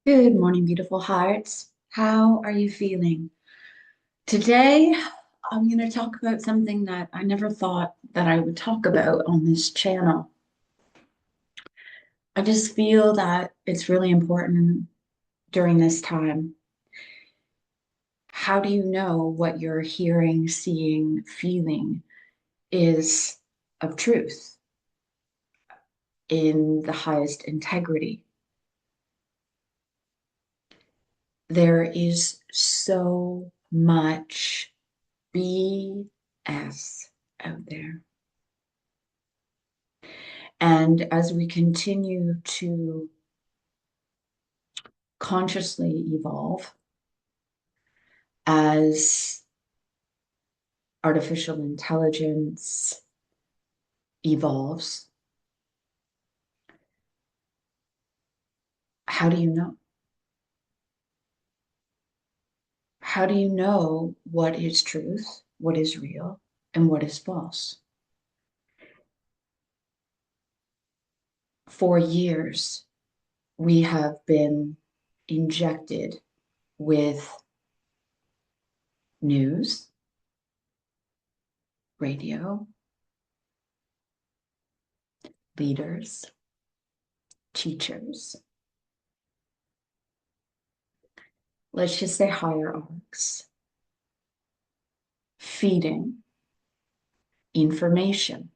Good morning, beautiful hearts. How are you feeling? Today, I'm going to talk about something that I never thought that I would talk about on this channel. I just feel that it's really important during this time. How do you know what you're hearing, seeing, feeling is of truth in the highest integrity? There is so much BS out there. And as we continue to consciously evolve, as artificial intelligence evolves, how do you know? How do you know what is truth, what is real, and what is false? For years, we have been injected with news, radio, leaders, teachers, let's just say hierarchs, feeding information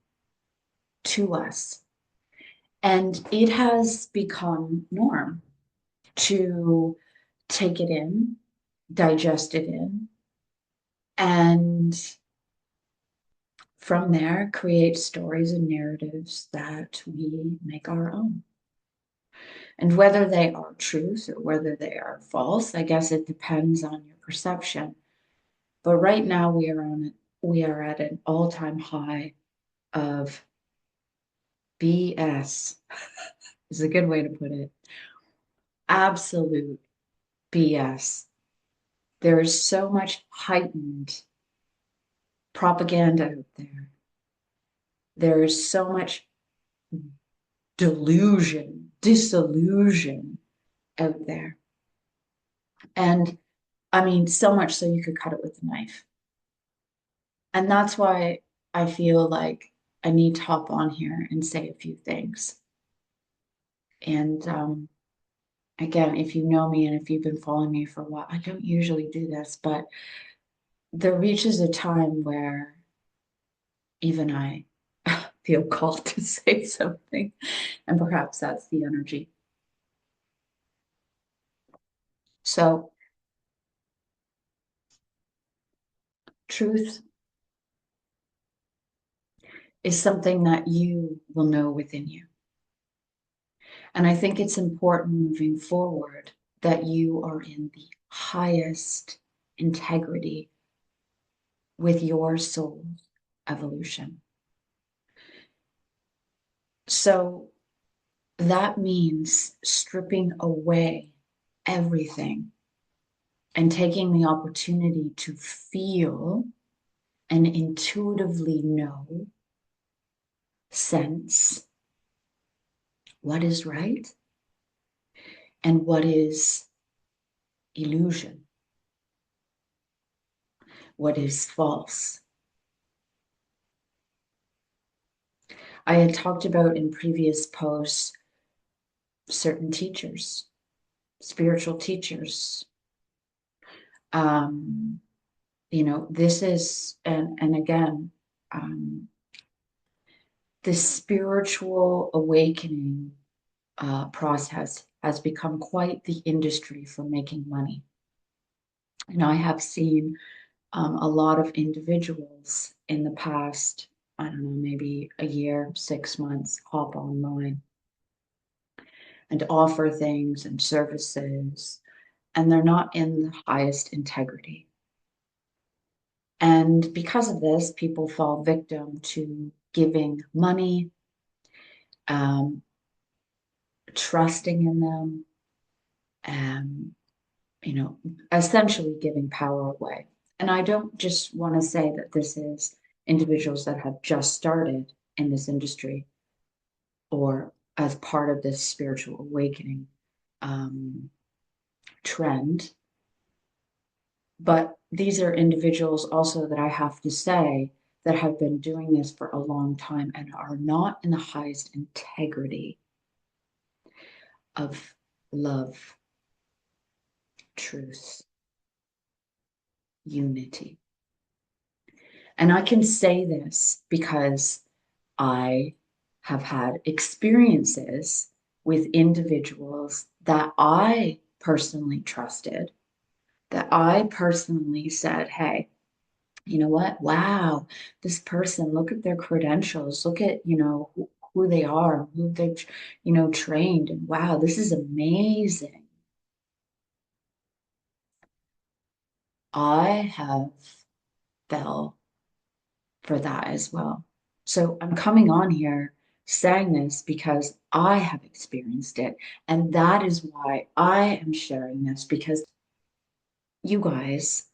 to us. And it has become norm to take it in, digest it in, and from there create stories and narratives that we make our own. And whether they are truth or whether they are false, I guess it depends on your perception. But right now we are at an all-time high of BS is a good way to put it. Absolute BS. There is so much heightened propaganda out there. There is so much delusion, disillusion out there. And I mean, so much so you could cut it with a knife. And that's why I feel like I need to hop on here and say a few things. And again, if you know me and if you've been following me for a while, I don't usually do this, but there reaches a time where even I feel called to say something. And perhaps that's the energy. So, truth is something that you will know within you. And I think it's important moving forward that you are in the highest integrity with your soul evolution. So that means stripping away everything and taking the opportunity to feel and intuitively know, sense what is right and what is illusion, what is false. I had talked about in previous posts certain teachers, spiritual teachers. Um, this is, and again, this spiritual awakening process has become quite the industry for making money. And I have seen a lot of individuals in the past, I don't know, maybe a year, 6 months, hop online and offer things and services, and they're not in the highest integrity. And because of this, people fall victim to giving money, um, trusting in them, and essentially giving power away. And I don't just want to say that this is individuals that have just started in this industry or as part of this spiritual awakening. Um, trend, but these are individuals also that I have to say that have been doing this for a long time and are not in the highest integrity of love, truth, unity. And I can say this because I have had experiences with individuals that I personally trusted, that I personally said, hey, you know what? Wow, this person, look at their credentials, look at, who they are, who they've, trained, and wow, this is amazing. I have fell for that as well. So I'm coming on here saying this because I have experienced it. And that is why I am sharing this because you guys,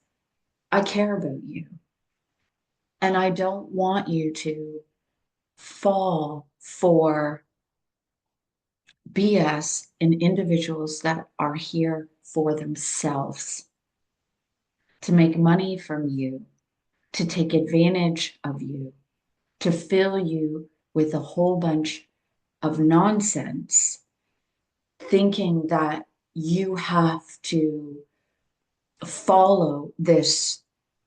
I care about you. And I don't want you to fall for BS in individuals that are here for themselves, to make money from you, to take advantage of you, to fill you with a whole bunch of nonsense, thinking that you have to follow this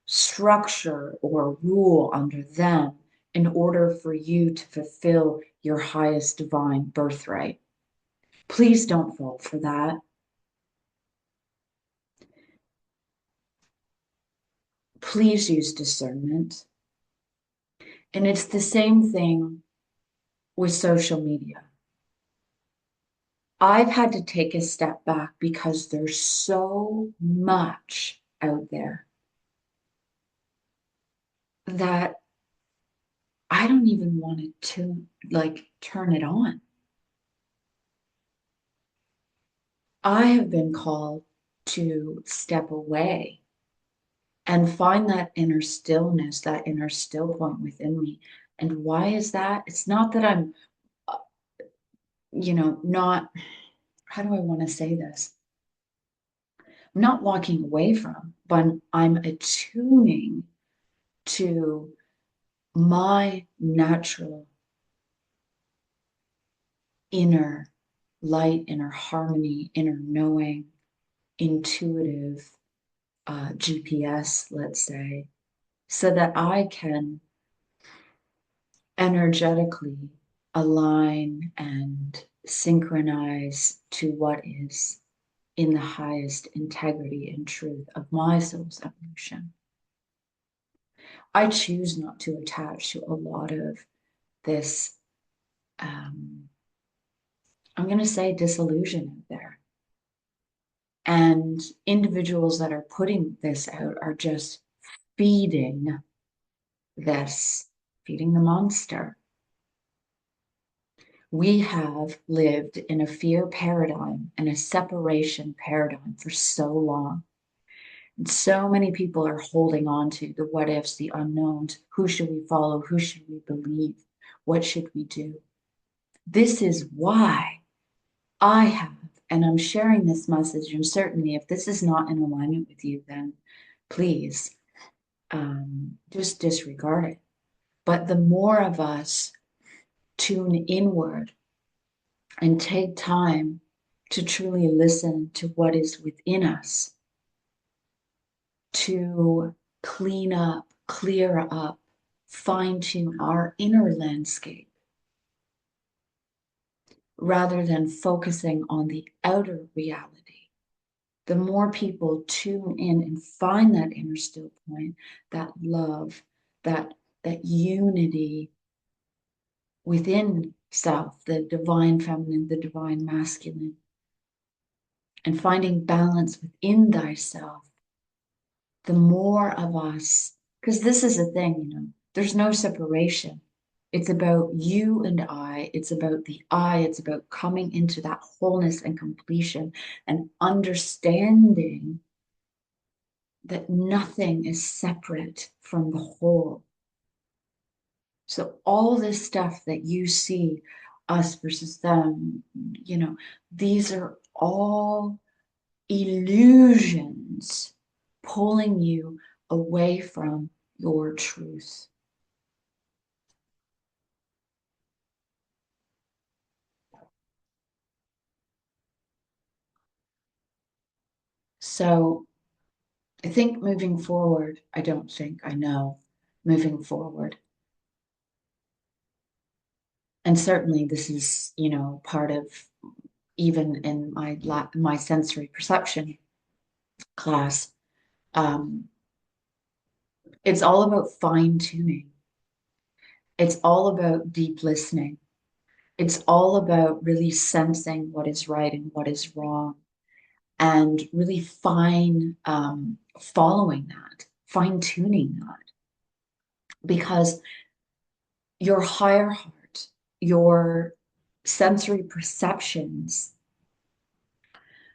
structure or rule under them in order for you to fulfill your highest divine birthright. Please don't fall for that. Please use discernment. And it's the same thing with social media. I've had to take a step back because there's so much out there that I don't even want to like turn it on. I have been called to step away and find that inner stillness, that inner still point within me. And why is that? It's not that I'm, uh, not, how do I want to say this? I'm not walking away from, but I'm attuning to my natural inner light, inner harmony, inner knowing, intuitive GPS, let's say, so that I can energetically align and synchronize to what is in the highest integrity and truth of my soul's evolution. I choose not to attach to a lot of this, I'm going to say, disillusion out there. And individuals that are putting this out are just feeding this, feeding the monster. We have lived in a fear paradigm and a separation paradigm for so long. And so many people are holding on to the what ifs, the unknowns. Who should we follow? Who should we believe? What should we do? This is why I have, and I'm sharing this message, and certainly if this is not in alignment with you, then please just disregard it. But the more of us tune inward and take time to truly listen to what is within us, to clean up, clear up, fine tune our inner landscape, rather than focusing on the outer reality. The more people tune in and find that inner still point, that love, that unity within self, the divine feminine, the divine masculine, and finding balance within thyself, the more of us, because this is a thing, there's no separation. It's about you and I. It's about the I. It's about coming into that wholeness and completion and understanding that nothing is separate from the whole. So all this stuff that you see, us versus them, these are all illusions pulling you away from your truth. So I think moving forward, I don't think, I know, moving forward. And certainly this is, part of even in my sensory perception class, um, it's all about fine tuning. It's all about deep listening. It's all about really sensing what is right and what is wrong, and really following that, fine tuning that, because your higher heart, your sensory perceptions,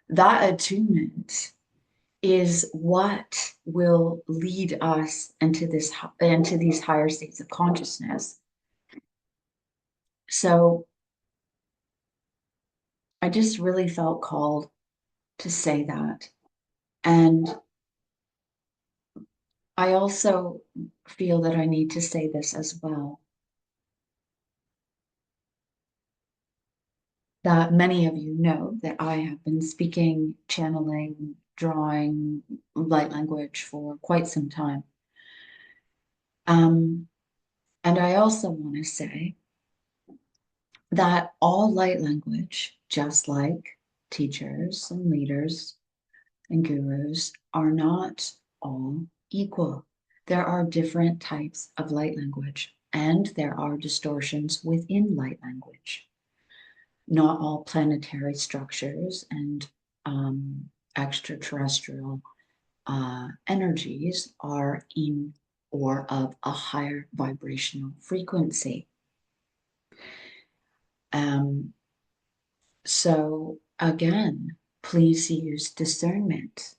that attunement is what will lead us into these higher states of consciousness. So I just really felt called to say that. And I also feel that I need to say this as well, that many of you know that I have been speaking, channeling, drawing light language for quite some time. Um, and I also want to say that all light language, just like teachers and leaders and gurus, are not all equal. There are different types of light language, and there are distortions within light language. Not all planetary structures and extraterrestrial energies are in or of a higher vibrational frequency. Um, so again, please use discernment.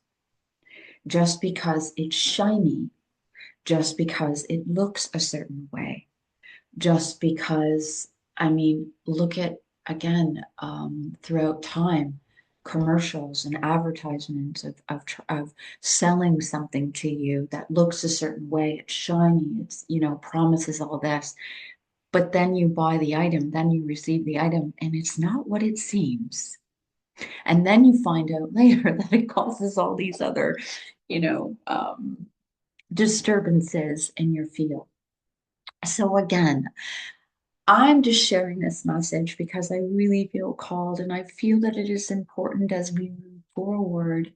Just because it's shiny, just because it looks a certain way, just because, look at, again, throughout time, commercials and advertisements of selling something to you that looks a certain way, it's shiny, it's, promises all this. But then you buy the item, then you receive the item, and it's not what it seems. And then you find out later that it causes all these other, you know, um, disturbances in your field. So again, I'm just sharing this message because I really feel called, and I feel that it is important as we move forward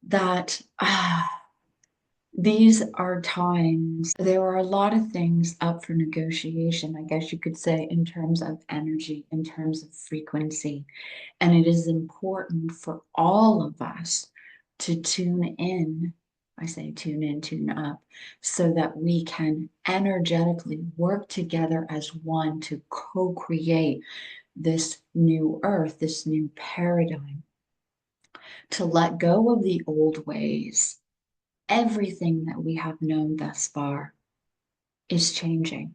that these are times. There are a lot of things up for negotiation, I guess you could say, in terms of energy, in terms of frequency. And it is important for all of us to tune in. I say tune in, tune up, so that we can energetically work together as one to co-create this new earth, this new paradigm, to let go of the old ways. Everything that we have known thus far is changing.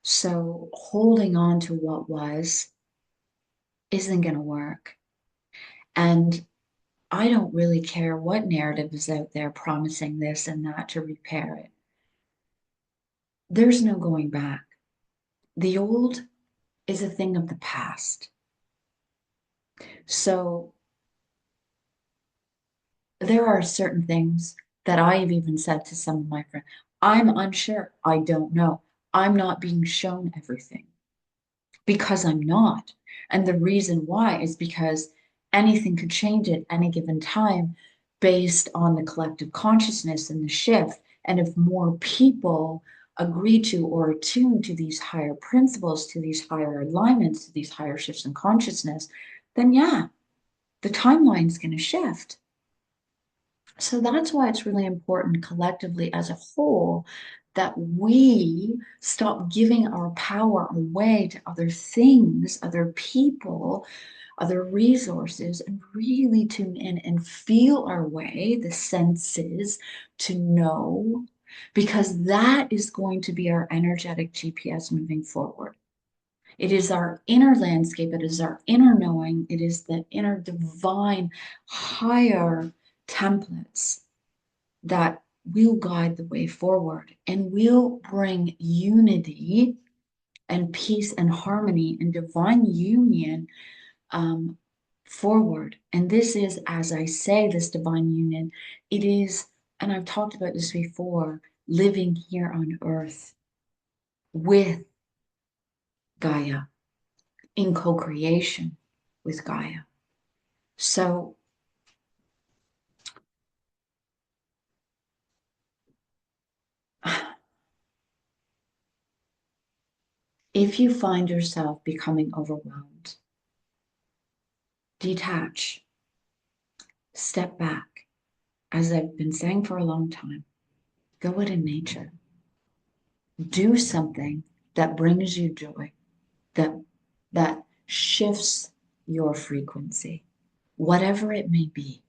So holding on to what was isn't going to work. And I don't really care what narrative is out there promising this and that to repair it. There's no going back. The old is a thing of the past. So there are certain things that I've even said to some of my friends. I'm unsure. I don't know. I'm not being shown everything because I'm not. And the reason why is because anything could change at any given time based on the collective consciousness and the shift. And if more people agree to or attune to these higher principles, to these higher alignments, to these higher shifts in consciousness, then yeah, the timeline's going to shift. So that's why it's really important collectively as a whole that we stop giving our power away to other things, other people, other resources, and really tune in and feel our way, the senses, to know, because that is going to be our energetic GPS moving forward. It is our inner landscape. It is our inner knowing. It is the inner divine higher templates that will guide the way forward and will bring unity and peace and harmony and divine union forward. And this is, as I say, this divine union, it is, and I've talked about this before, living here on earth with Gaia, in co-creation with Gaia. So if you find yourself becoming overwhelmed, detach, step back. As I've been saying for a long time, go out in nature. Do something that brings you joy, that that shifts your frequency, whatever it may be.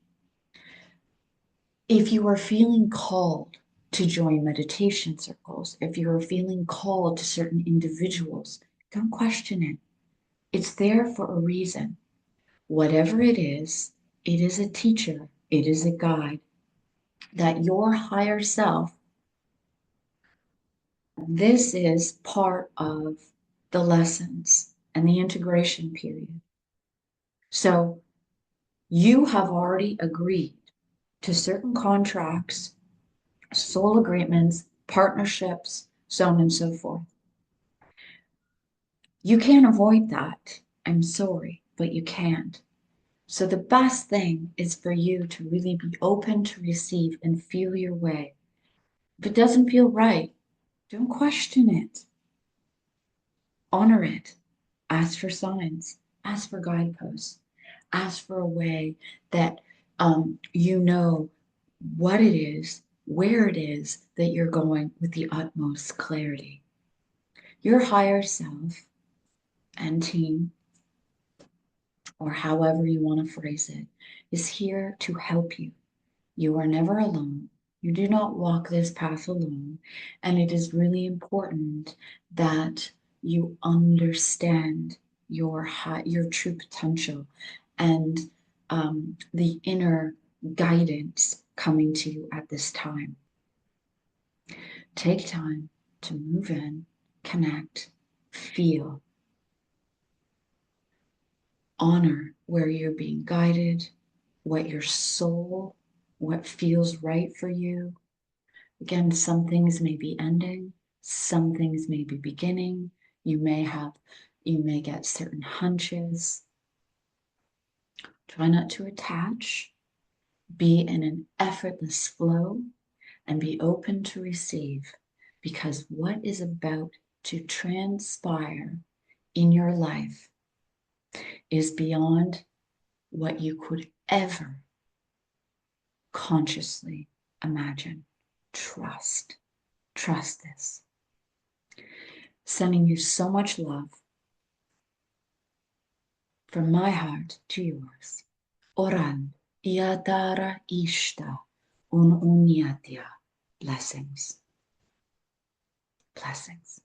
If you are feeling called to join meditation circles, if you are feeling called to certain individuals, don't question it. It's there for a reason. Whatever it is a teacher, it is a guide that your higher self, this is part of the lessons and the integration period. So you have already agreed to certain contracts, soul agreements, partnerships, so on and so forth. You can't avoid that. I'm sorry, but you can't. So the best thing is for you to really be open to receive and feel your way. If it doesn't feel right, don't question it. Honor it. Ask for signs. Ask for guideposts. Ask for a way that you know what it is, where it is that you're going with the utmost clarity. Your higher self and team, or however you want to phrase it, is here to help you. You are never alone. You do not walk this path alone. And it is really important that you understand your true potential and the inner guidance coming to you at this time. Take time to move in, connect, feel, honor where you're being guided, what your soul, what feels right for you. Again, some things may be ending, some things may be beginning. You may get certain hunches. Try not to attach. Be in an effortless flow and be open to receive, because what is about to transpire in your life is beyond what you could ever consciously imagine. Trust. Trust this. Sending you so much love from my heart to yours. Oran Iadara Ishta Un Unyatya. Blessings. Blessings.